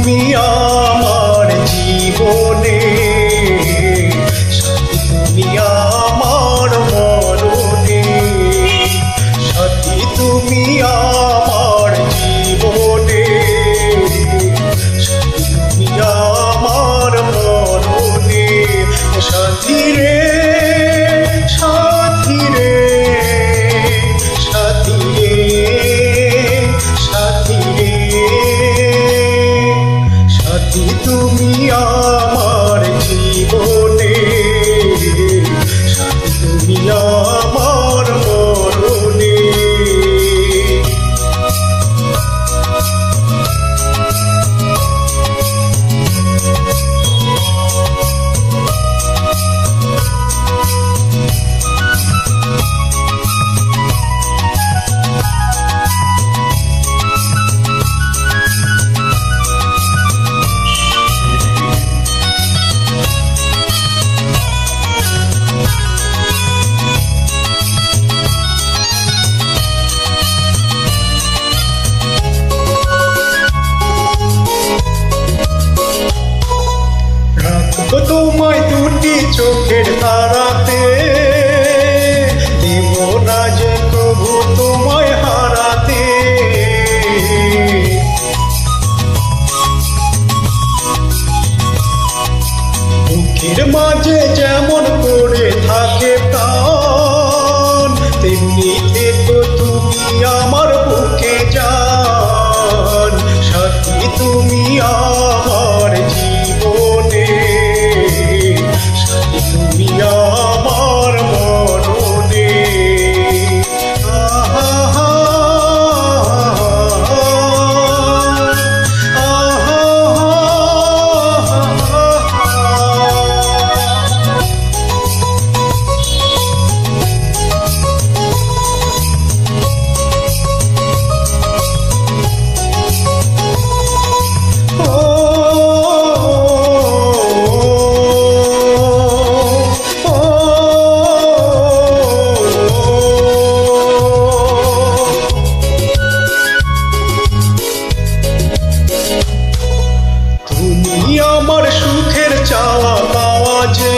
তুমি আমার জীবনে, সাথী তুমি আমার মরণে, সাথী তুমি আমার জীবনে, সাথী তুমি আমার মরণে। সাথী রে সাথী রে সাথী রে সাথী রে, সাথী তুমি আমার জীবনে, সাথী তুমি আমার মরণে। তোমায় দুটি চোখের তারাতে, দেব না যে প্রভু তোমায় হারাতে। বুকের মাঝে যেমন করে থাকে প্রাণ, তেমনি থেকো তুমি আমার বুকে জান। সাথী তুমি আমার জীবনে, সাথী তুমি আমার মরণে। আমার সুখের চাওয়া পাওয়া যে